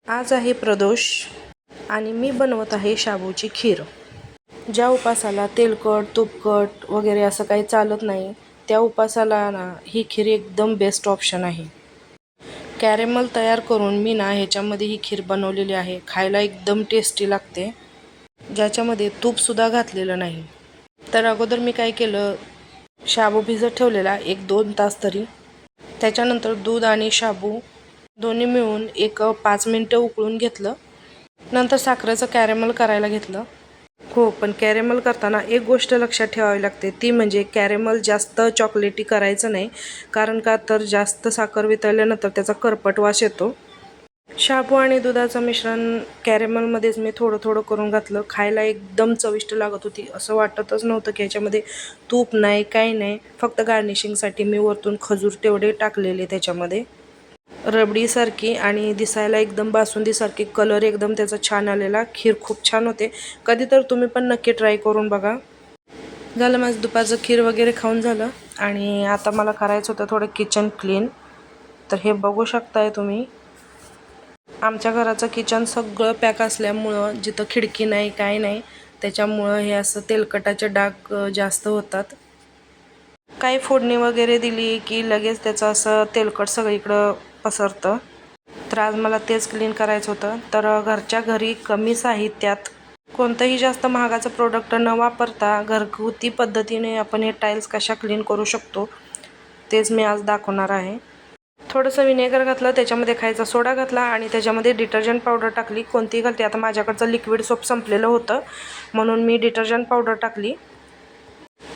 आज आहे प्रदोष आणि मी बनवत आहे शाबूची खीर। ज्या उपासाला तेलकट तुपकट वगैरे असं काही चालत नाही त्या उपासाला ना ही खीर एकदम बेस्ट ऑप्शन आहे। कॅरेमल तयार करून मी ना ह्याच्यामध्ये ही खीर बनवलेली आहे। खायला एकदम टेस्टी लागते, ज्याच्यामध्ये तूप सुद्धा घातलेलं नाही। तर अगोदर मी काय केलं, शाबू भिजत ठेवलेला 1-2 तास तरी। त्याच्यानंतर दूध आणि शाबू दोन्ही मिळून 5 मिनिटं उकळून घेतलं। नंतर साखरेचं कॅरेमल करायला घेतलं। हो, पण कॅरेमल करताना एक गोष्ट लक्षात ठेवावी लागते, ती म्हणजे कॅरेमल जास्त चॉकलेटी करायचं नाही, कारण का तर जास्त साखर वितळल्यानंतर त्याचा करपट वास येतो। शाबू आणि दुधाचं मिश्रण कॅरेमलमध्येच मी थोडं थोडं करून घातलं। खायला एकदम चविष्ट लागत होती, असं वाटतच नव्हतं की याच्यामध्ये तूप नाही काही नाही। फक्त गार्निशिंगसाठी मी वरतून खजूर तेवढे टाकलेले त्याच्यामध्ये। रबडी सारखी आणि दिसायला एकदम बासुंदीसारखी, कलर एकदम त्याचा छान आलेला। खीर खूप छान होते, कधी तर तुम्ही पण नक्की ट्राय करून बघा। झालं माझं दुपारचं खीर वगैरे खाऊन झालं आणि आता मला करायचं होतं थोडं किचन क्लीन। तर हे बघू शकताय तुम्ही, आमच्या घराचं किचन सगळं पॅक असल्यामुळं जिथं खिडकी नाही काय नाही, त्याच्यामुळं हे असं तेलकटाचे डाग जास्त होतात। काही फोडणी वगैरे दिली की लगेच त्याचं असं तेलकट सगळीकडं पसरतं। तर आज मला तेच क्लीन करायचं होतं। तर घरच्या घरी कमी साहित्यात कोणतंही जास्त महागाचं प्रोडक्ट न वापरता घरगुती पद्धतीने आपण हे टाईल्स कशा क्लीन करू शकतो तेच मी आज दाखवणार आहे। थोडंसं विनेगर घातलं, त्याच्यामध्ये खायचा सोडा घातला आणि त्याच्यामध्ये डिटर्जंट पावडर टाकली। कोणतीही घालते, आता माझ्याकडचं लिक्विड सोप संपलेलं होतं म्हणून मी डिटर्जंट पावडर टाकली।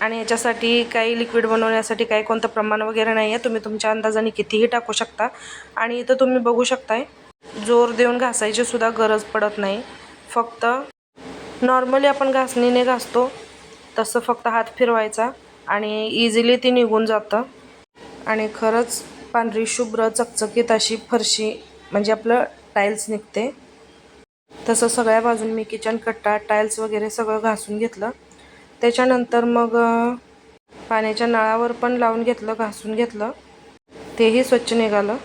आणि याच्यासाठी काही लिक्विड बनवण्यासाठी काही कोणतं प्रमाण वगैरे नाही आहे, तुम्ही तुमच्या अंदाजाने कितीही टाकू शकता। आणि इथं तुम्ही बघू शकताय, जोर देऊन घासायची सुद्धा गरज पडत नाही, फक्त नॉर्मली आपण घासणीने घासतो तसं फक्त हात फिरवायचा आणि इझिली ती निघून जातं। आणि खरंच पांढरी शुभ्र चकचकीत अशी फरशी म्हणजे आपलं टाईल्स निघते। तसं सगळ्या बाजून मी किचन कट्टा टाईल्स वगैरे सगळं घासून घेतलं। त्याच्यानंतर मग पाण्याच्या नळावर पण लावून घेतलं, घासून घेतलं, तेही स्वच्छ निघालं।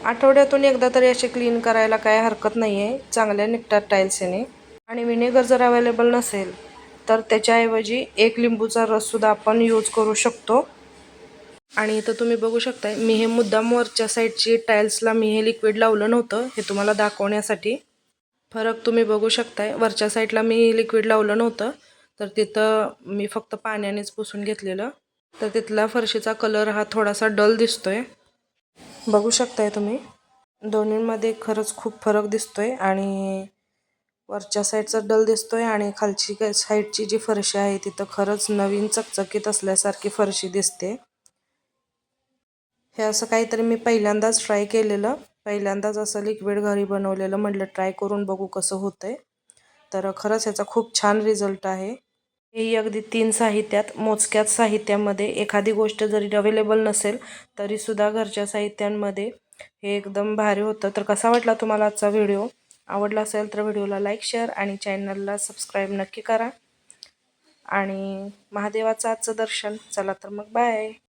आठवड्यातून एकदा तरी असे क्लीन करायला काय हरकत नाही आहे, चांगल्या निघतात टाईल्स याने। आणि विनेगर जर अवेलेबल नसेल तर त्याच्याऐवजी 1 लिंबूचा रससुद्धा आपण यूज करू शकतो। आणि इथं तुम्ही बघू शकताय, मी हे मुद्दाम वरच्या साईडची टाईल्सला मी हे लिक्विड लावलं नव्हतं, हे तुम्हाला दाखवण्यासाठी। फरक तुम्ही बघू शकताय, वरच्या साईडला मी लिक्विड लावलं नव्हतं, तर तिथं मी फक्त पाण्यानेच पुसून घेतलेलं। तर तिथला फरशीचा कलर हा थोडासा डल दिसतोय, बघू शकताय तुम्ही। दोन्हींमध्ये खरंच खूप फरक दिसतोय आणि वरच्या साईडचा डल दिसतोय आणि खालची साईडची जी फरशी आहे तिथं खरंच नवीन चकचकीत असल्यासारखी फरशी दिसते। हे असं काहीतरी मी पहिल्यांदाच ट्राय केलेलं, पहिल्यांदाच असं लिक्विड घरी बनवलेलं, म्हटलं ट्राय करून बघू कसं होतंय। तर खरंच ह्याचा खूप छान रिझल्ट आहे। हेही अगदी 3 साहित्यात, मोजक्यात साहित्यामध्ये, एखादी गोष्ट जरी अवेलेबल नसेल तरीसुद्धा घरच्या साहित्यांमध्ये हे एकदम भारी होतं। तर कसा वाटला तुम्हाला आजचा व्हिडिओ? आवडला असेल तर व्हिडिओला लाईक शेअर आणि चॅनलला सबस्क्राईब नक्की करा। आणि महादेवाचं आजचं दर्शन, चला तर मग बाय।